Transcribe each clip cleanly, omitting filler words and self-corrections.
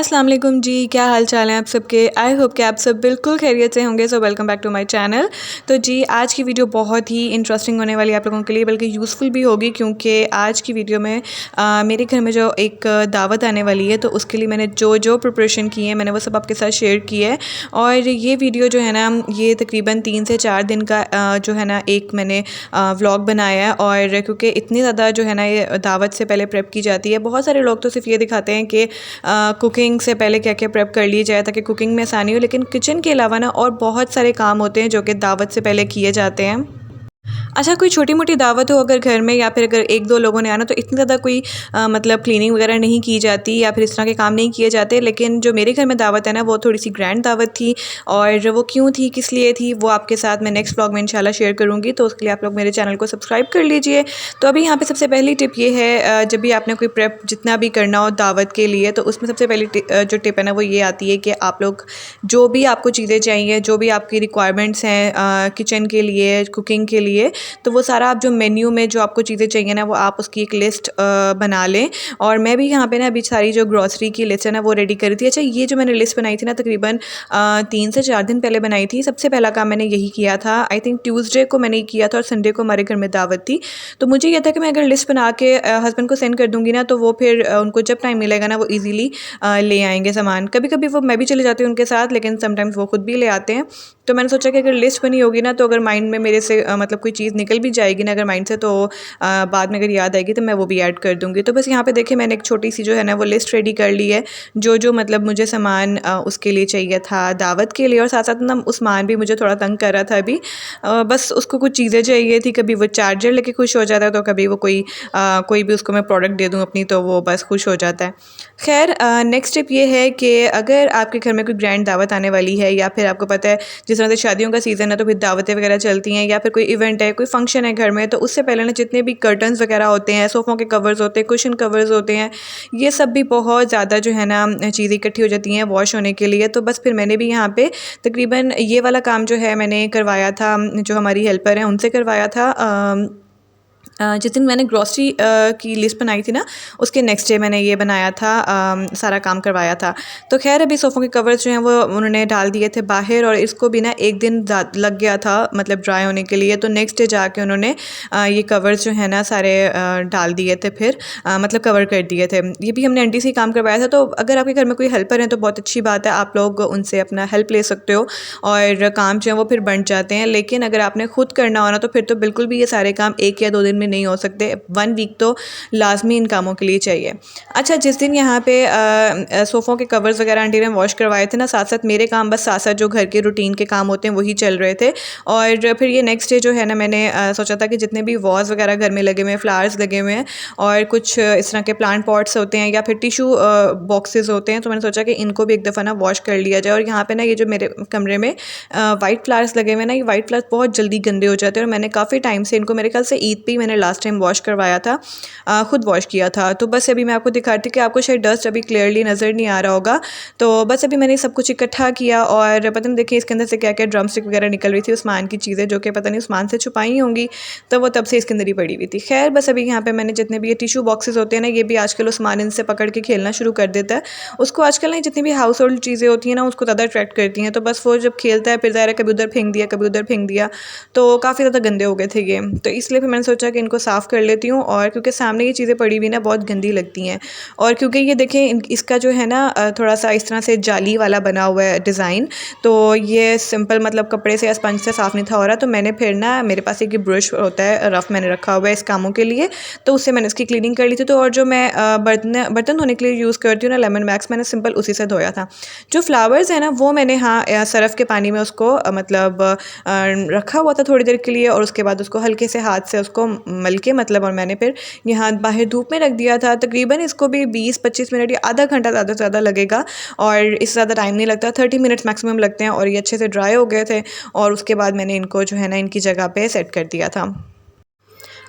अस्सलाम वालेकुम जी, क्या हाल चाल है आप सबके। आई होप कि आप सब बिल्कुल खैरियत से होंगे। So welcome back to my channel. तो जी आज की वीडियो बहुत ही इंटरेस्टिंग होने वाली है आप लोगों के लिए, बल्कि यूज़फुल भी होगी, क्योंकि आज की वीडियो में मेरे घर में जो एक दावत आने वाली है, तो उसके लिए मैंने जो जो प्रिपरेशन की है मैंने वो सब आपके साथ शेयर की है। और ये वीडियो जो है ना, ये तकरीबन 3 से 4 दिन का जो है ना एक मैंने व्लॉग बनाया है। और क्योंकि इतनी ज़्यादा जो है ना ये दावत से पहले प्रेप की जाती है, बहुत सारे लोग तो सिर्फ ये दिखाते हैं कि कुकिंग से पहले क्या क्या प्रेप कर ली जाए ताकि कुकिंग में आसानी हो, लेकिन किचन के अलावा ना और बहुत सारे काम होते हैं जो कि दावत से पहले किए जाते हैं। अच्छा, कोई छोटी मोटी दावत हो अगर घर में, या फिर अगर एक दो लोगों ने आना, तो इतनी ज़्यादा कोई मतलब क्लीनिंग वगैरह नहीं की जाती या फिर इस तरह के काम नहीं किए जाते। लेकिन जो मेरे घर में दावत है ना, वो थोड़ी सी ग्रैंड दावत थी। और वो क्यों थी, किस लिए थी, वो आपके साथ मैं नेक्स्ट व्लॉग में इंशाल्लाह शेयर करूँगी। तो उसके लिए आप लोग मेरे चैनल को सब्सक्राइब कर लीजिए। तो अभी यहाँ पे सबसे पहली टिप ये है, जब भी आपने कोई प्रेप जितना भी करना हो दावत के लिए, तो उसमें सबसे पहली जो टिप है ना, वो ये आती है कि आप लोग जो भी आपको चीज़ें चाहिए, जो भी आपकी रिक्वायरमेंट्स हैं किचन के लिए, कुकिंग के लिए, तो वो सारा आप जो मेन्यू में जो आपको चीज़ें चाहिए ना, वो आप उसकी एक लिस्ट बना लें। और मैं भी यहाँ पे ना अभी सारी जो ग्रॉसरी की लिस्ट है ना, वो रेडी करी थी। अच्छा, ये जो मैंने लिस्ट बनाई थी ना, तकरीबन 3 से 4 दिन पहले बनाई थी। सबसे पहला काम मैंने यही किया था। आई थिंक ट्यूसडे को मैंने किया था और संडे को हमारे घर में दावत थी। तो मुझे ये था कि मैं अगर लिस्ट बना के हस्बैंड को सेंड कर दूँगी ना, तो वो फिर उनको जब टाइम मिलेगा ना, वो ईज़िली ले आएँगे सामान। कभी-कभी वो मैं भी चली जाती हूँ उनके साथ, लेकिन समटाइम्स वो खुद भी ले आते हैं। तो मैंने सोचा कि अगर लिस्ट बनी होगी ना, तो अगर माइंड में मेरे से मतलब कोई चीज़ निकल भी जाएगी ना अगर माइंड से, तो बाद में अगर याद आएगी तो मैं वो भी ऐड कर दूँगी। तो बस यहाँ पे देखिए, मैंने एक छोटी सी जो है ना वो लिस्ट रेडी कर ली है, जो जो मतलब मुझे सामान उसके लिए चाहिए था दावत के लिए। और साथ साथ ना उस्मान भी मुझे थोड़ा तंग कर रहा था अभी। बस उसको कुछ चीज़ें चाहिए थी, कभी वो चार्जर लेके खुश हो जाता है, तो कभी वो कोई भी उसको मैं प्रोडक्ट दे दूँ अपनी, तो वो बस खुश हो जाता है। खैर, नेक्स्ट टिप ये है कि अगर आपके घर में कोई ग्रैंड दावत आने वाली है, या फिर आपको पता है जिस तरह से शादियों का सीज़न है, तो फिर दावतें वगैरह चलती हैं, या फिर कोई इवेंट है, कोई फंक्शन है घर में, तो उससे पहले ना जितने भी कर्टन्स वगैरह होते हैं, सोफ़ों के कवर्स होते हैं, कुशन कवर्स होते हैं, ये सब भी बहुत ज़्यादा जो है ना चीज़ें इकट्ठी हो जाती हैं वॉश होने के लिए। तो बस फिर मैंने भी यहाँ पे तकरीबन ये वाला काम जो है मैंने करवाया था, जो हमारी हेल्पर हैं उनसे करवाया था। जिस दिन मैंने ग्रॉसरी की लिस्ट बनाई थी ना, उसके नेक्स्ट डे मैंने ये बनाया था, सारा काम करवाया था। तो खैर, अभी सोफ़ों के कवर्स जो हैं वो उन्होंने डाल दिए थे बाहर, और इसको भी ना एक दिन लग गया था मतलब ड्राई होने के लिए। तो नेक्स्ट डे जाके उन्होंने ये कवर्स जो है ना सारे डाल दिए थे, फिर मतलब कवर कर दिए थे। ये भी हमने आंटी से ही काम करवाया था। तो अगर आपके घर में कोई हेल्पर है तो बहुत अच्छी बात है, आप लोग उनसे अपना हेल्प ले सकते हो और काम जो है वो फिर बंट जाते हैं। लेकिन अगर आपने खुद करना हो ना, तो फिर तो बिल्कुल भी ये सारे काम 1 या 2 दिन में नहीं हो सकते। 1 वीक तो लाज़मी इन कामों के लिए चाहिए। अच्छा, जिस दिन यहाँ पे सोफ़ों के कवर्स वगैरह आंटी ने वॉश करवाए थे ना, साथ-साथ मेरे काम बस साथ-साथ जो घर के रूटीन के काम होते हैं वही चल रहे थे। और फिर ये नेक्स्ट डे जो है ना, मैंने सोचा था कि जितने भी वॉज़ वगैरह घर में लगे हुए हैं, फ्लावर्स लगे हुए हैं, और कुछ इस तरह के प्लांट पॉट्स होते हैं, या फिर टिश्यू बॉक्सेस होते हैं, तो मैंने सोचा कि इनको भी एक दफ़ा ना वॉश कर लिया जाए। और यहाँ पे ना ये जो मेरे कमरे में वाइट फ्लावर्स लगे हुए हैं ना, ये वाइट फ्लावर्स बहुत जल्दी गंदे हो जाते हैं, और मैंने काफ़ी टाइम से इनको, मेरे ख्याल से ईद पे ही मैंने लास्ट टाइम वॉश करवाया था, खुद वॉश किया था। तो बस अभी मैं आपको दिखाती हूँ कि आपको शायद डस्ट अभी क्लियरली नज़र नहीं आ रहा होगा। तो बस अभी मैंने सब कुछ इकट्ठा किया, और पता नहीं देखिए इसके अंदर से क्या क्या ड्रम स्टिक वगैरह निकल रही थी, उस्मान की चीज़ें, जो कि पता नहीं उस्मान से छुपाई होंगी, तो वो तब से इसके अंदर ही पड़ी हुई थी। खैर, बस अभी यहाँ पे मैंने जितने भी ये टिश्यू बॉक्सेस होते हैं ना, ये भी आजकल उस्मान इनसे पकड़ के खेलना शुरू कर देता है। उसको आजकल ना जितनी भी हाउस होल्ड चीज़ें होती हैं ना, उसको ज़्यादा अट्रैक्ट करती हैं। तो बस वो जब खेलता है, फिर ज़ाहिर है कभी उधर फेंक दिया, कभी उधर फेंक दिया, तो काफ़ी ज़्यादा गंदे हो गए थे ये। तो इसलिए फिर मैंने सोचा कि इनको साफ़ कर लेती हूँ, और क्योंकि सामने ये चीज़ें पड़ी हुई ना बहुत गंदी लगती हैं। और क्योंकि ये देखें इसका जो है ना थोड़ा सा इस तरह से जाली वाला बना हुआ है डिज़ाइन, तो ये सिंपल मतलब कपड़े से या स्पंज से साफ़ नहीं था हो रहा। तो मैंने फिर ना, मेरे पास एक ब्रश होता है, रफ़ मैंने रखा हुआ है इस कामों के लिए, तो उससे मैंने इसकी क्लीनिंग कर ली थी। तो और जो मैं बर्तन धोने के लिए यूज़ करती हूँ ना, लेमन मैक्स, मैंने सिंपल उसी से धोया था। जो फ्लावर्स हैं ना, वो मैंने सरफ़ के पानी में उसको मतलब रखा हुआ था थोड़ी देर के लिए, और उसके बाद उसको हल्के से हाथ से उसको मल के मतलब, और मैंने फिर यहाँ बाहर धूप में रख दिया था। तकरीबन इसको भी 20-25 मिनट या आधा घंटा ज़्यादा से ज़्यादा लगेगा, और इससे ज़्यादा टाइम नहीं लगता, 30 मिनट्स मैक्सिमम लगते हैं। और ये अच्छे से ड्राई हो गए थे, और उसके बाद मैंने इनको जो है ना इनकी जगह पे सेट कर दिया था।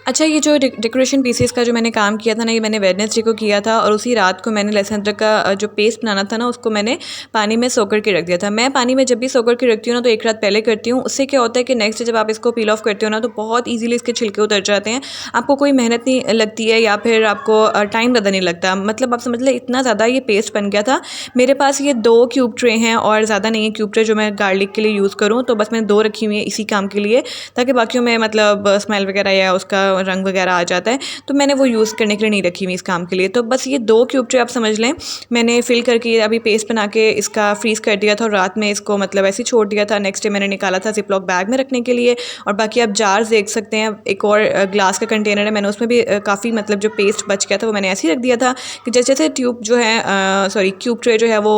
अच्छा, ये जो डेकोरेशन पीसेस का जो मैंने काम किया था ना, ये मैंने वेडनेसडे को किया था और उसी रात को मैंने लहसुन अदरक का जो पेस्ट बनाना था ना, उसको मैंने पानी में सोक करके रख दिया था। मैं पानी में जब भी सोक करके रखती हूँ ना, तो एक रात पहले करती हूँ। उससे क्या होता है कि नेक्स्ट डे जब आप इसको पील ऑफ करते हो ना, तो बहुत ईजिली इसके छिलके उतर जाते हैं। आपको कोई मेहनत नहीं लगती है या फिर आपको टाइम ज़्यादा नहीं लगता। मतलब आप समझ लें, इतना ज़्यादा ये पेस्ट बन गया था। मेरे पास ये 2 क्यूब ट्रे हैं और ज़्यादा नहीं है क्यूब ट्रे जो मैं गार्लिक के लिए यूज़ करूँ, तो बस मैंने 2 रखी हुई है इसी काम के लिए, ताकि बाकियों में मतलब स्मेल वगैरह या उसका रंग वगैरह आ जाता है, तो मैंने वो यूज़ करने के लिए नहीं रखी हुई इस काम के लिए। तो बस ये 2 क्यूब ट्रे आप समझ लें, मैंने फिल करके अभी पेस्ट बना के इसका फ्रीज़ कर दिया था और रात में इसको मतलब ऐसे ही छोड़ दिया था। नेक्स्ट डे मैंने निकाला था ज़िप-लॉक बैग में रखने के लिए। और बाकी आप जार्स देख सकते हैं, एक और ग्लास का कंटेनर है, मैंने उसमें भी काफ़ी मतलब जो पेस्ट बच गया था वो मैंने ऐसे ही रख दिया था कि जैसे जैसे ट्यूब जो है सॉरी क्यूब ट्रे जो है वो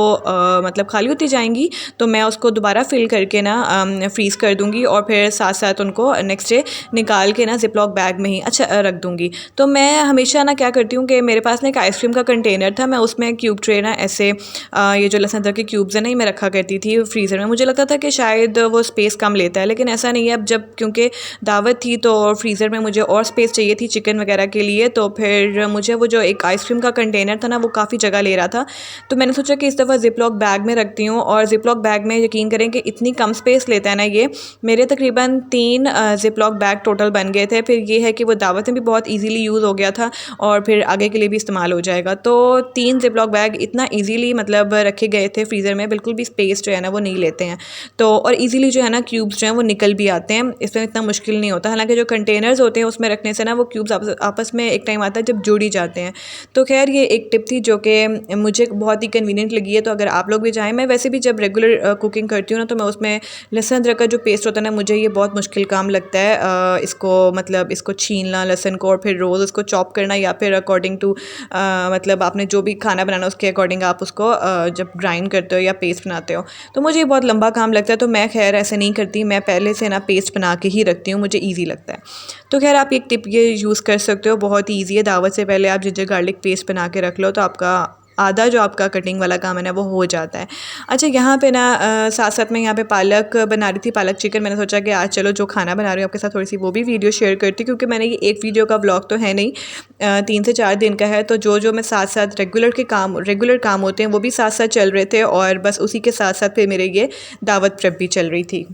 मतलब खाली होती जाएंगी, तो मैं उसको दोबारा फिल करके ना फ्रीज़ कर दूँगी और फिर साथ साथ उनको नेक्स्ट डे निकाल के ना ज़िप-लॉक बैग में ही अच्छा रख दूँगी। तो मैं हमेशा ना क्या करती हूँ कि मेरे पास ना एक आइसक्रीम का कंटेनर था, मैं उसमें क्यूब ट्रे ना ऐसे ये जो लहसुन अदरक के क्यूब्स हैं ना, ये मैं रखा करती थी फ्रीज़र में। मुझे लगता था कि शायद वो स्पेस कम लेता है, लेकिन ऐसा नहीं है। अब जब क्योंकि दावत थी तो फ्रीज़र में मुझे और स्पेस चाहिए थी चिकन वगैरह के लिए, तो फिर मुझे वो जो एक आइसक्रीम का कंटेनर था ना, वो काफ़ी जगह ले रहा था। तो मैंने सोचा कि इस दफ़ा ज़िप-लॉक बैग में रखती हूँ, और ज़िप-लॉक बैग में यकीन करें कि इतनी कम स्पेस लेता है ना ये, मेरे तकरीबन 3 ज़िप-लॉक बैग टोटल बन गए थे। फिर ये है कि वो दावत में भी बहुत ईज़िली यूज़ हो गया था और फिर आगे के लिए भी इस्तेमाल हो जाएगा। तो 3 ज़िप-लॉक बैग इतना ईज़िली मतलब रखे गए थे फ्रीज़र में, बिल्कुल भी स्पेस जो है ना वो नहीं लेते हैं। तो और ईज़िली जो है ना क्यूब्स जो हैं वो निकल भी आते हैं, इसमें इतना मुश्किल नहीं होता। हालाँकि जो कंटेनर्स होते हैं उसमें रखने से ना वो क्यूब्स आपस में एक टाइम आता है जब जुड़ ही जाते हैं। तो ख़ैर ये एक टिप थी जो कि मुझे बहुत ही कन्वीनियंट लगी है। तो अगर आप लोग भी चाहें, मैं वैसे भी जब रेगुलर कुकिंग करती हूँ ना, तो मैं उसमें लहसुन अदरक का जो पेस्ट होता है ना, मुझे ये बहुत मुश्किल काम लगता है। इसको मतलब इसको छीलना लहसुन को और फिर रोज़ उसको चॉप करना, या फिर अकॉर्डिंग टू मतलब आपने जो भी खाना बनाना उसके अकॉर्डिंग आप उसको जब ग्राइंड करते हो या पेस्ट बनाते हो, तो मुझे ये बहुत लंबा काम लगता है। तो मैं खैर ऐसे नहीं करती, मैं पहले से ना पेस्ट बना के ही रखती हूँ, मुझे ईजी लगता है। तो खैर आप एक टिप ये यूज़ कर सकते हो, बहुत ही ईजी है। दावत से पहले आप जिंजर गार्लिक पेस्ट बना के रख लो, तो आपका आधा जो आपका कटिंग वाला काम है ना वो हो जाता है। अच्छा, यहाँ पे ना साथ साथ में यहाँ पे पालक बना रही थी, पालक चिकन। मैंने सोचा कि आज चलो जो खाना बना रही हूँ आपके साथ थोड़ी सी वो भी वीडियो शेयर करती हूँ, क्योंकि मैंने ये एक वीडियो का ब्लॉग तो है नहीं, 3 से 4 दिन का है। तो जो जो मैं साथ साथ रेगुलर काम होते हैं वो भी साथ साथ चल रहे थे, और बस उसी के साथ साथ फिर मेरे ये दावत प्रेप भी चल रही थी।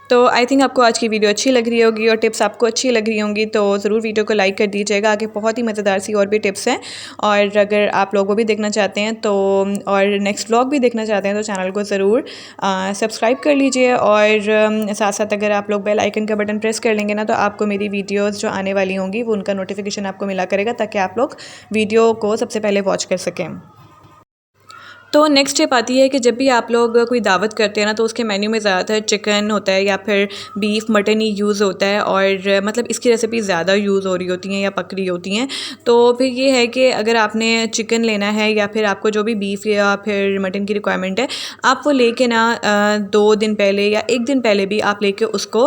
तो आई थिंक आपको आज की वीडियो अच्छी लग रही होगी और टिप्स आपको अच्छी लग रही होंगी, तो ज़रूर वीडियो को लाइक कर दीजिएगा। आगे बहुत ही मज़ेदार सी और भी टिप्स हैं, और अगर आप लोग वो भी देखना चाहते हैं तो, और नेक्स्ट व्लॉग भी देखना चाहते हैं, तो चैनल को ज़रूर सब्सक्राइब कर लीजिए। और साथ साथ अगर आप लोग बेल आइकन का बटन प्रेस कर लेंगे ना, तो आपको मेरी वीडियोज़ जो आने वाली होंगी वो उनका नोटिफिकेशन आपको मिला करेगा, ताकि आप लोग वीडियो को सबसे पहले वॉच कर सकें। तो नेक्स्ट स्टेप आती है कि जब भी आप लोग कोई दावत करते हैं ना, तो उसके मेन्यू में ज़्यादातर चिकन होता है या फिर बीफ मटन ही यूज़ होता है, और मतलब इसकी रेसिपी ज़्यादा यूज़ हो रही होती हैं या पक रही होती हैं। तो फिर ये है कि अगर आपने चिकन लेना है या फिर आपको जो भी बीफ या फिर मटन की रिक्वायरमेंट है, आप वो लेके ना 2 दिन पहले या 1 दिन पहले भी आप लेके उसको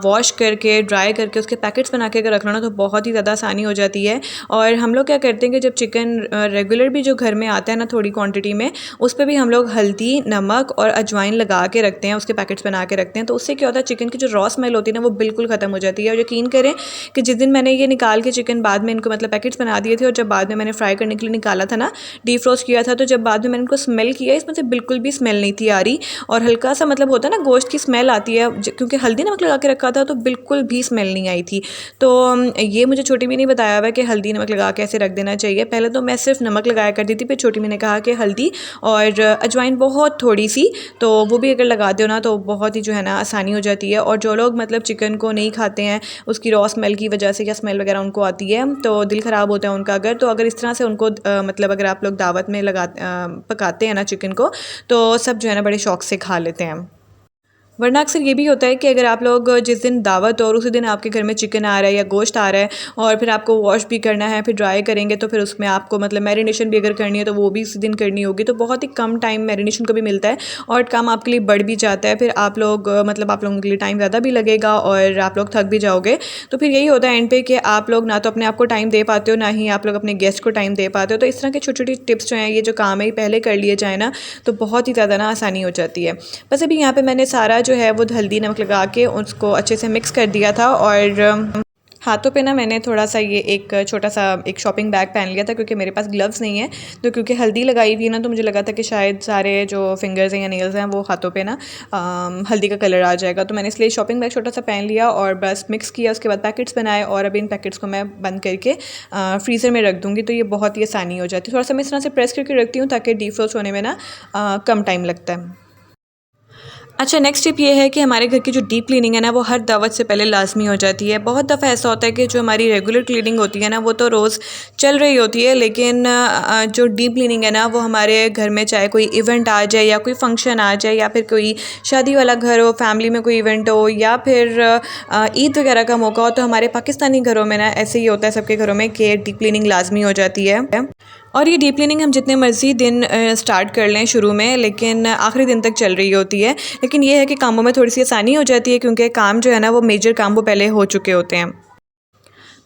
वॉश करके ड्राई करके उसके पैकेट्स बना के अगर रख लो ना, तो बहुत ही ज़्यादा आसानी हो जाती है। और हम लोग क्या करते हैं कि जब चिकन रेगुलर भी जो घर में आता है ना थोड़ी क्वांटिटी में, उस पर भी हम लोग हल्दी नमक और अजवाइन लगा के रखते हैं, उसके पैकेट्स बना के रखते हैं। तो उससे क्या होता है, चिकन की जो रॉ स्मेल होती है ना वो बिल्कुल ख़त्म हो जाती है। और यकीन करें कि जिस दिन मैंने ये निकाल के चिकन बाद में इनको मतलब पैकेट्स बना दिए थे, और जब बाद में मैंने फ्राई करने के लिए निकाला था ना, डीप फ्रोस्ट किया था, तो जब बाद में मैंने इनको स्मेल किया, इसमें से बिल्कुल भी स्मेल नहीं थी आ रही। और हल्का सा मतलब होता है ना गोश्त की स्मेल आती है, क्योंकि हल्दी नमक लगा के रखा था, तो बिल्कुल भी स्मेल नहीं आई थी। तो ये मुझे छोटी भी नहीं बताया हुआ कि हल्दी नमक लगा के ऐसे रख देना चाहिए। पहले तो मैं सिर्फ नमक लगाया करती थी, फिर छोटी मैंने कहा कि हल्दी और अजवाइन बहुत थोड़ी सी, तो वो भी अगर लगाते हो ना तो बहुत ही जो है ना आसानी हो जाती है। और जो लोग मतलब चिकन को नहीं खाते हैं, उसकी रॉ स्मेल की वजह से या स्मेल वगैरह उनको आती है, तो दिल ख़राब होता है उनका। अगर इस तरह से उनको मतलब अगर आप लोग दावत में पकाते हैं ना चिकन को, तो सब जो है ना बड़े शौक से खा लेते हैं। वरना अक्सर ये भी होता है कि अगर आप लोग जिस दिन दावत और उसी दिन आपके घर में चिकन आ रहा है या गोश्त आ रहा है, और फिर आपको वॉश भी करना है, फिर ड्राई करेंगे, तो फिर उसमें आपको मतलब मैरिनेशन भी अगर करनी है तो वो भी उसी दिन करनी होगी। तो बहुत ही कम टाइम मैरिनेशन को भी मिलता है, और काम आपके लिए बढ़ भी जाता है। फिर आप लोग मतलब आप लोगों के लिए टाइम ज़्यादा भी लगेगा और आप लोग थक भी जाओगे। तो फिर यही होता है एंड पे कि आप लोग ना तो अपने आप को टाइम दे पाते हो, ना ही आप लोग अपने गेस्ट को टाइम दे पाते हो। तो इस तरह के छोटी छोटी टिप्स जो हैं, ये जो काम है ये पहले कर लिए जाए ना, तो बहुत ही ज़्यादा ना आसानी हो जाती है। बस अभी यहाँ पे मैंने सारा जो है वो हल्दी नमक लगा के उसको अच्छे से मिक्स कर दिया था, और हाथों पे ना मैंने थोड़ा सा ये एक छोटा सा एक शॉपिंग बैग पहन लिया था क्योंकि मेरे पास ग्लव्स नहीं है। तो क्योंकि हल्दी लगाई हुई है ना, तो मुझे लगा था कि शायद सारे जो फिंगर्स हैं या नेल्स हैं वो हाथों पे ना हल्दी का कलर आ जाएगा। तो मैंने इसलिए शॉपिंग बैग छोटा सा पहन लिया और बस मिक्स किया। उसके बाद पैकेट्स बनाए और अभी इन पैकेट्स को मैं बंद करके फ्रीज़र में रख दूँगी। तो ये बहुत ही आसानी हो जाती है। थोड़ा सा मैं इस तरह से प्रेस करके रखती हूँ ताकि डीफ्रोस्ट होने में ना कम टाइम लगता है। अच्छा, नेक्स्ट टिप ये है कि हमारे घर की जो डीप क्लीनिंग है ना, वो हर दावत से पहले लाजमी हो जाती है। बहुत दफ़ा ऐसा होता है कि जो हमारी रेगुलर क्लीनिंग होती है ना, वो तो रोज़ चल रही होती है, लेकिन जो डीप क्लीनिंग है ना, वो हमारे घर में चाहे कोई इवेंट आ जाए या कोई फंक्शन आ जाए या फिर कोई शादी वाला घर हो, फैमिली में कोई इवेंट हो या फिर ईद वगैरह का मौका हो, तो हमारे पाकिस्तानी घरों में ना ऐसे ही होता है सबके घरों में कि डीप क्लीनिंग लाजमी हो जाती है। और ये डीप क्लीनिंग हम जितने मर्ज़ी दिन स्टार्ट कर लें शुरू में, लेकिन आखिरी दिन तक चल रही होती है। लेकिन ये है कि कामों में थोड़ी सी आसानी हो जाती है क्योंकि काम जो है ना, वो मेजर काम वो पहले हो चुके होते हैं।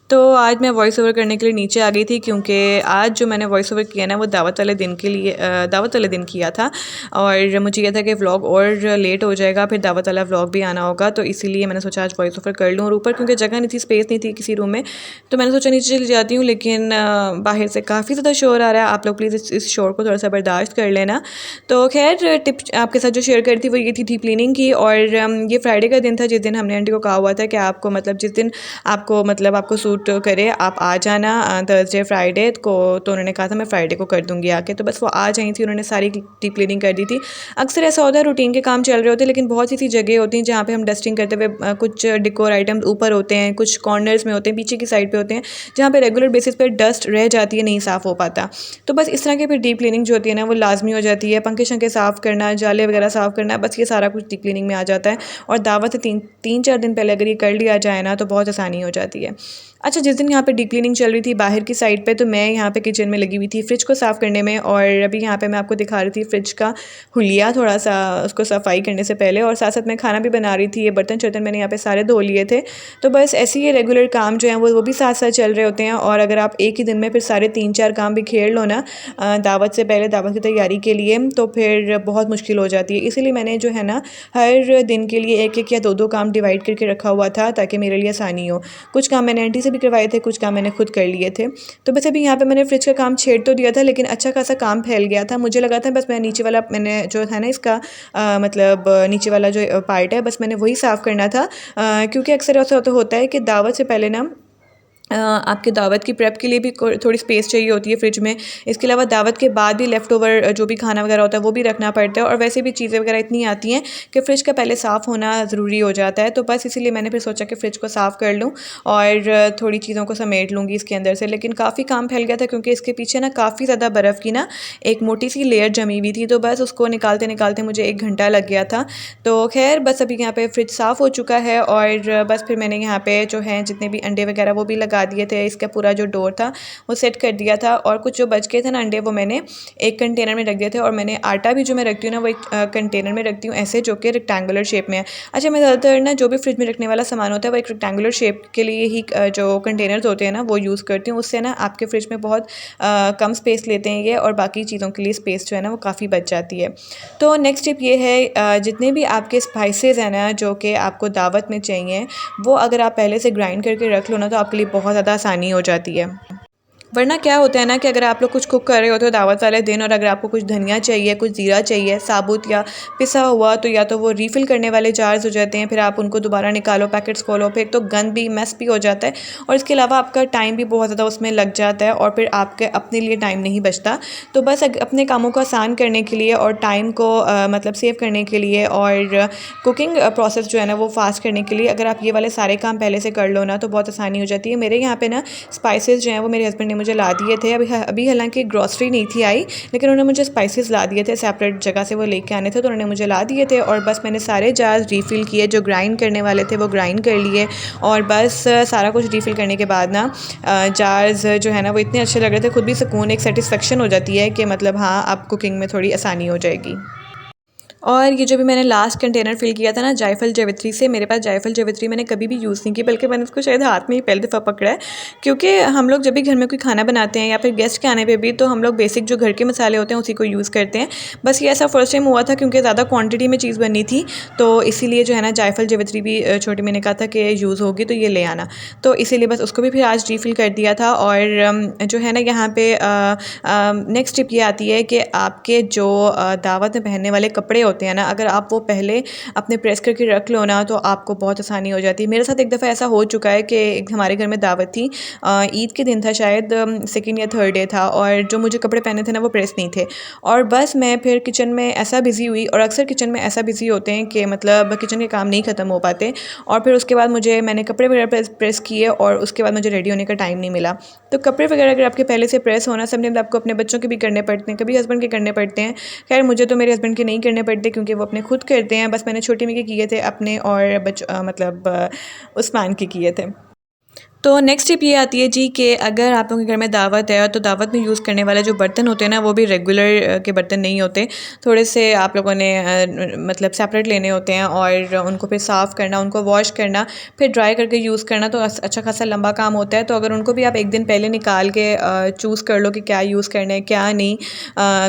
तो आज मैं वॉइस ओवर करने के लिए नीचे आ गई थी क्योंकि आज जो मैंने वॉइस ओवर किया ना, वो दावत वाले दिन के लिए दावत वाले दिन किया था और मुझे यह था कि व्लॉग और लेट हो जाएगा, फिर दावत वाला व्लॉग भी आना होगा। तो इसीलिए मैंने सोचा आज वॉइस ओवर कर लूँ। और ऊपर क्योंकि जगह नहीं थी, स्पेस नहीं थी किसी रूम में, तो मैंने सोचा नीचे चली जाती हूँ। लेकिन बाहर से काफ़ी ज़्यादा शोर आ रहा है। आप लोग प्लीज़ इस शोर को थोड़ा सा बर्दाश्त कर लेना। तो खैर, टिप आपके साथ जो शेयर करी थी वो ये थी डीप क्लीनिंग की। और ये फ्राइडे का दिन था जिस दिन हमने आंटी को कहा हुआ था कि आपको मतलब जिस दिन आपको सूट करे आप आ जाना थर्सडे फ्राइडे को। तो उन्होंने कहा था मैं फ्राइडे को कर दूंगी आके। तो बस वो आ जाई थी, उन्होंने सारी डीप क्लीनिंग कर दी थी। अक्सर ऐसा होता है रूटीन के काम चल रहे होते हैं, लेकिन बहुत सी जगह होती हैं जहाँ पे हम डस्टिंग करते हुए कुछ डिकोर आइटम्स ऊपर होते हैं, कुछ कॉर्नर्स में होते हैं, पीछे की साइड पे होते हैं, जहाँ पे रेगुलर बेसिस पे डस्ट रह जाती है, नहीं साफ़ हो पाता। तो बस इस तरह की फिर डीप क्लीनिंग जो होती है ना, वो लाजमी हो जाती है। पंखे शंखे साफ़ करना, जाले वगैरह साफ़ करना, बस ये सारा कुछ डीप क्लीनिंग में आ जाता है। और दावत से तीन चार दिन पहले अगर ये कर लिया जाए ना, तो बहुत आसानी हो जाती है। अच्छा, जिस दिन यहाँ पे डीप क्लीनिंग चल रही थी बाहर की साइड पे, तो मैं यहाँ पे किचन में लगी हुई थी फ्रिज को साफ़ करने में। और अभी यहाँ पे मैं आपको दिखा रही थी फ्रिज का हुलिया, थोड़ा सा उसको सफाई करने से पहले। और साथ साथ मैं खाना भी बना रही थी। ये बर्तन शर्तन मैंने यहाँ पे सारे धो लिए थे। तो बस ऐसे ही रेगुलर काम जो हैं वो भी साथ साथ चल रहे होते हैं। और अगर आप एक ही दिन में फिर सारे 3-4 काम भी खेल लो ना दावत से पहले, दावत की तैयारी के लिए, तो फिर बहुत मुश्किल हो जाती है। इसीलिए मैंने जो है ना, हर दिन के लिए एक एक या दो काम डिवाइड करके रखा हुआ था ताकि मेरे लिए आसानी हो। कुछ काम मैंने आंटी से भी करवाए थे, कुछ काम मैंने खुद कर लिए थे। तो बस अभी यहाँ पे मैंने फ्रिज का काम छेड़ तो दिया था, लेकिन अच्छा खासा काम फैल गया था। मुझे लगा था बस मैं नीचे वाला मैंने जो है ना इसका मतलब नीचे वाला जो पार्ट है, बस मैंने वही साफ़ करना था। क्योंकि अक्सर ऐसा होता है कि दावत से पहले ना आपके दावत की प्रेप के लिए भी थोड़ी स्पेस चाहिए होती है फ्रिज में। इसके अलावा दावत के बाद भी लेफ़्ट ओवर जो भी खाना वगैरह होता है वो भी रखना पड़ता है। और वैसे भी चीज़ें वगैरह इतनी आती हैं कि फ़्रिज का पहले साफ़ होना ज़रूरी हो जाता है। तो बस इसीलिए मैंने फिर सोचा कि फ़्रिज को साफ़ कर लूँ और थोड़ी चीज़ों को समेट लूँगी इसके अंदर से। लेकिन काफ़ी काम फैल गया था क्योंकि इसके पीछे ना काफ़ी ज़्यादा बर्फ़ की ना एक मोटी सी लेयर जमी हुई थी। तो बस उसको निकालते निकालते मुझे 1 घंटा लग गया था। तो खैर, बस अभी यहाँ पे फ्रिज साफ़ हो चुका है। और बस फिर मैंने यहाँ पे जो है जितने भी अंडे वगैरह वो भी लगा दिए थे। इसका पूरा जो डोर था वो सेट कर दिया था। और कुछ जो बच गए थे ना अंडे, वो मैंने एक कंटेनर में रख दिए थे। और मैंने आटा भी जो मैं रखती हूँ ना, वो एक कंटेनर में रखती हूँ ऐसे, जो कि रेक्टेंगुलर शेप में है। अच्छा, मैं ज़्यादातर ना जो भी फ्रिज में रखने वाला सामान होता है वो एक रेक्टेंगुलर शेप के लिए ही जो कंटेनर्स होते हैं ना वो यूज़ करती हूँ। उससे ना आपके फ्रिज में बहुत कम स्पेस लेते हैं ये, और बाकी चीज़ों के लिए स्पेस जो है ना वो काफ़ी बच जाती है। तो नेक्स्ट टिप ये है, जितने भी आपके स्पाइसेस हैं ना जो कि आपको दावत में चाहिए, वो अगर आप पहले से ग्राइंड करके रख लो ना, तो आपके लिए बहुत ज़्यादा आसानी हो जाती है। वरना क्या होता है ना कि अगर आप लोग कुछ कुक कर रहे होते हो दावत वाले दिन, और अगर आपको कुछ धनिया चाहिए, कुछ ज़ीरा चाहिए साबुत या पिसा हुआ, तो या तो वो रीफ़िल करने वाले जार्स हो जाते हैं, फिर आप उनको दोबारा निकालो, पैकेट्स खोलो, फिर तो गंद भी मैस भी हो जाता है। और इसके अलावा आपका टाइम भी बहुत ज़्यादा उसमें लग जाता है, और फिर आपके अपने लिए टाइम नहीं बचता। तो बस अपने कामों को आसान करने के लिए और टाइम को मतलब सेव करने के लिए, और कुकिंग प्रोसेस जो है ना वो फास्ट करने के लिए, अगर आप ये वाले सारे काम पहले से कर लो ना, तो बहुत आसानी हो जाती है। मेरे यहाँ पे ना स्पाइसेस जो हैं वो मेरे हस्बैंड ने मुझे ला दिए थे। अभी हालांकि ग्रॉसरी नहीं थी आई, लेकिन उन्होंने मुझे स्पाइसेस ला दिए थे, सेपरेट जगह से वो लेके आने थे, तो उन्होंने मुझे ला दिए थे। और बस मैंने सारे जार्स रीफ़िल किए, जो ग्राइंड करने वाले थे वो ग्राइंड कर लिए। और बस सारा कुछ रीफ़िल करने के बाद ना जार्स जो है ना वो इतने अच्छे लग रहे थे, खुद भी सुकून, एक सेटिस्फेक्शन हो जाती है कि मतलब हाँ, अब कुकिंग में थोड़ी आसानी हो जाएगी। और ये जो भी मैंने लास्ट कंटेनर फिल किया था ना जायफल जावित्री से, मेरे पास जायफल जावित्री मैंने कभी भी यूज़ नहीं की, बल्कि मैंने उसको शायद हाथ में ही पहली दफ़ा पकड़ा है। क्योंकि हम लोग जब भी घर में कोई खाना बनाते हैं या फिर गेस्ट के आने पे भी, तो हम लोग बेसिक जो घर के मसाले होते हैं उसी को यूज़ करते हैं। बस ये ऐसा फर्स्ट टाइम हुआ था क्योंकि ज़्यादा क्वान्टिटी में चीज़ बननी थी, तो इसीलिए जो है ना जायफल जावित्री भी छोटी मैंने कहा था कि यूज़ होगी तो ये ले आना, तो इसीलिए बस उसको भी फिर आज रीफ़िल कर दिया था। और जो है ना यहाँ पे नेक्स्ट टिप ये आती है कि आपके जो दावत में पहनने वाले कपड़े होते हैं ना, अगर आप वो पहले अपने प्रेस करके रख लो ना, तो आपको बहुत आसानी हो जाती है। मेरे साथ एक दफ़ा ऐसा हो चुका है कि एक हमारे घर में दावत थी, ईद के दिन था शायद, सेकेंड या थर्ड डे था, और जो मुझे कपड़े पहने थे ना वो प्रेस नहीं थे, और बस मैं फिर किचन में ऐसा बिज़ी हुई, और अक्सर किचन में ऐसा बिज़ी होते हैं कि मतलब किचन के काम नहीं ख़त्म हो पाते, और फिर उसके बाद मैंने कपड़े वगैरह प्रेस किए, और उसके बाद मुझे रेडी होने का टाइम नहीं मिला। तो कपड़े वगैरह अगर आपके पहले से प्रेस होना, सबने आपको अपने बच्चों के भी करने पड़ते हैं, कभी हस्बैंड के करने पड़ते हैं। खैर मुझे तो मेरे हस्बैंड के नहीं करने पड़ते क्योंकि वो अपने खुद करते हैं, बस मैंने छोटी मम्मी के किए थे अपने, और मतलब उस्मान के किए थे। तो नेक्स्ट टिप ये आती है जी कि अगर आप लोगों के घर में दावत है, तो दावत में यूज़ करने वाले जो बर्तन होते हैं ना, वो भी रेगुलर के बर्तन नहीं होते, थोड़े से आप लोगों ने मतलब सेपरेट लेने होते हैं, और उनको फिर साफ़ करना, उनको वॉश करना, फिर ड्राई करके यूज़ करना, तो अच्छा खासा लंबा काम होता है। तो अगर उनको भी आप एक दिन पहले निकाल के चूज़ कर लो कि क्या यूज़ करना है क्या नहीं,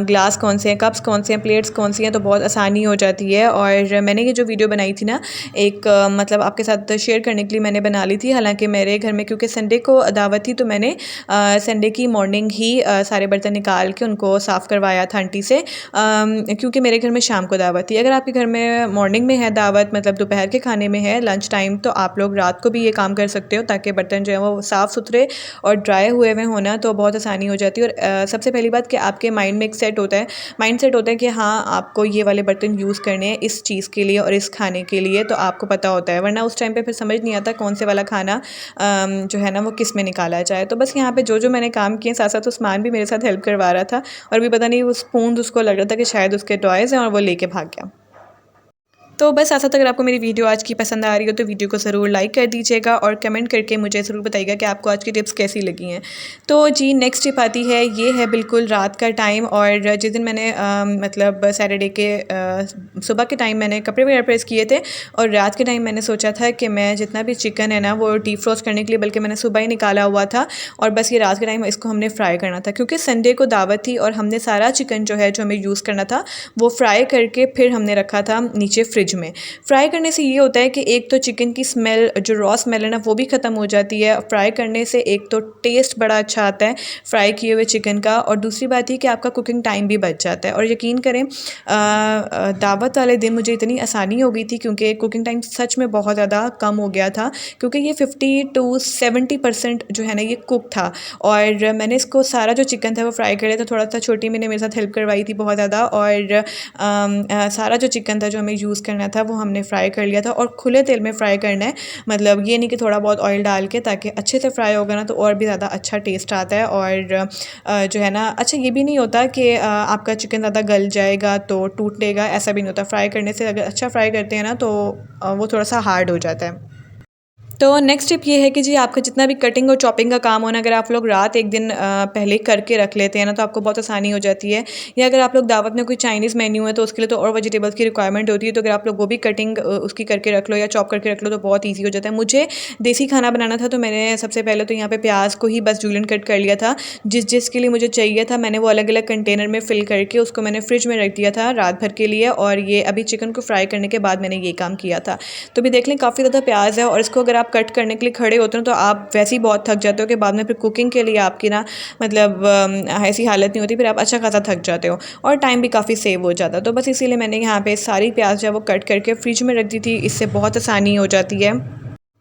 ग्लास कौन से हैं, कप्स कौन से हैं, प्लेट्स कौन सी हैं, तो बहुत आसानी हो जाती है। और मैंने ये जो वीडियो बनाई थी ना, एक मतलब आपके साथ शेयर करने के लिए मैंने बना ली थी। हालांकि मेरे घर में क्योंकि संडे को दावत थी, तो मैंने संडे की मॉर्निंग ही सारे बर्तन निकाल के उनको साफ़ करवाया था आंटी से, क्योंकि मेरे घर में शाम को दावत थी। अगर आपके घर में मॉर्निंग में है दावत, मतलब दोपहर के खाने में है, लंच टाइम, तो आप लोग रात को भी ये काम कर सकते हो, ताकि बर्तन जो है वो साफ़ सुथरे और ड्राई हुए हुए होना, तो बहुत आसानी हो जाती है। और सबसे पहली बात कि आपके माइंड में एक माइंड सेट होता है कि हाँ आपको ये वाले बर्तन यूज़ करने हैं इस चीज़ के लिए और इस खाने के लिए, तो आपको पता होता है, वरना उस टाइम पे फिर समझ नहीं आता कौन से वाला खाना जो है ना वो किस में निकाला जाए। तो बस यहाँ पे जो मैंने काम किए, साथ साथ उस्मान भी मेरे साथ हेल्प करवा रहा था, और भी पता नहीं वो स्पून उसको लग रहा था कि शायद उसके टॉयज़ हैं, और वो लेके भाग गया। तो बस ऐसा, अगर आपको मेरी वीडियो आज की पसंद आ रही हो तो वीडियो को ज़रूर लाइक कर दीजिएगा, और कमेंट करके मुझे ज़रूर बताइएगा कि आपको आज की टिप्स कैसी लगी हैं। तो जी नेक्स्ट टिप आती है, ये है बिल्कुल रात का टाइम, और जिस दिन मैंने मतलब सैटरडे के सुबह के टाइम मैंने कपड़े वगैरह प्रेस किए थे, और रात के टाइम मैंने सोचा था कि मैं जितना भी चिकन है ना वो डीप फ्रोस्ट करने के लिए, बल्कि मैंने सुबह ही निकाला हुआ था, और बस ये रात के टाइम इसको हमने फ्राई करना था, क्योंकि संडे को दावत थी, और हमने सारा चिकन जो है जो हमें यूज़ करना था वो फ्राई करके फिर हमने रखा था नीचे फ्रिज में। फ्राई करने से ये होता है कि एक तो चिकन की स्मेल, जो रॉ स्मेल है ना, वो भी ख़त्म हो जाती है। फ्राई करने से एक तो टेस्ट बड़ा अच्छा आता है फ्राई किए हुए चिकन का, और दूसरी बात ये कि आपका कुकिंग टाइम भी बच जाता है। और यकीन करें दावत वाले दिन मुझे इतनी आसानी हो गई थी, क्योंकि कुकिंग टाइम सच में बहुत ज़्यादा कम हो गया था, क्योंकि ये 50 to 70% जो है ना ये कुक था, और मैंने इसको सारा जो चिकन था वो फ्राई कर लिया था। थोड़ा सा छोटी मैंने मेरे साथ हेल्प करवाई थी बहुत ज़्यादा, और सारा जो चिकन था जो हमें यूज़ करना था वो हमने फ्राई कर लिया था, और खुले तेल में फ्राई करना है, मतलब ये नहीं कि थोड़ा बहुत ऑयल डाल के, ताकि अच्छे से फ्राई होगा ना तो और भी ज़्यादा अच्छा टेस्ट आता है। और जो है ना अच्छा ये भी नहीं होता कि आपका चिकन ज़्यादा गल जाएगा तो टूटेगा, ऐसा भी नहीं होता। फ्राई करने से अगर अच्छा फ्राई करते हैं ना तो वो थोड़ा सा हार्ड हो जाता है। तो नेक्स्ट टिप ये है कि जी आपका जितना भी कटिंग और चॉपिंग का काम हो ना, अगर आप लोग रात एक दिन पहले करके रख लेते हैं ना, तो आपको बहुत आसानी हो जाती है। या अगर आप लोग दावत में कोई चाइनीज़ मेन्यू है तो उसके लिए तो और वेजिटेबल्स की रिक्वायरमेंट होती है, तो अगर आप लोग वो भी कटिंग उसकी करके रख लो या चॉप करके रख लो तो बहुत ईजी हो जाता है। मुझे देसी खाना बनाना था, तो मैंने सबसे पहले तो यहाँ पर प्याज को ही बस जूलियन कट कर लिया था, जिसके लिए मुझे चाहिए था। मैंने वो अलग अलग कंटेनर में फ़िल करके उसको मैंने फ्रिज में रख दिया था रात भर के लिए, और ये अभी चिकन को फ्राई करने के बाद मैंने ये काम किया था। तो अभी देख लें काफ़ी ज़्यादा प्याज है, और इसको अगर आप कट करने के लिए खड़े होते हो तो आप वैसे ही बहुत थक जाते हो कि बाद में फिर कुकिंग के लिए आपकी ना मतलब ऐसी हालत नहीं होती, फिर आप अच्छा खासा थक जाते हो, और टाइम भी काफ़ी सेव हो जाता है। तो बस इसीलिए मैंने यहाँ पे सारी प्याज जो है वो कट करके फ्रिज में रख दी थी, इससे बहुत आसानी हो जाती है।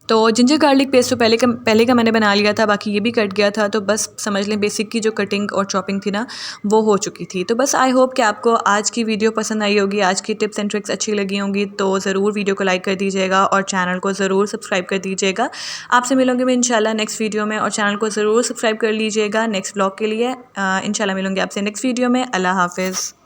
तो जिंजर गार्लिक पेस्ट तो पहले का मैंने बना लिया था, बाकी ये भी कट गया था, तो बस समझ लें बेसिक की जो कटिंग और चॉपिंग थी ना वो हो चुकी थी। तो बस आई होप कि आपको आज की वीडियो पसंद आई होगी, आज की टिप्स एंड ट्रिक्स अच्छी लगी होंगी, तो ज़रूर वीडियो को लाइक कर दीजिएगा और चैनल को ज़रूर सब्सक्राइब कर दीजिएगा। आपसे मिलूंगी मैं इंशाल्लाह नेक्स्ट वीडियो में, और चैनल को ज़रूर सब्सक्राइब कर लीजिएगा नेक्स्ट ब्लॉग के लिए। इंशाल्लाह मिलूंगी आपसे नेक्स्ट वीडियो में। अल्लाह हाफिज़।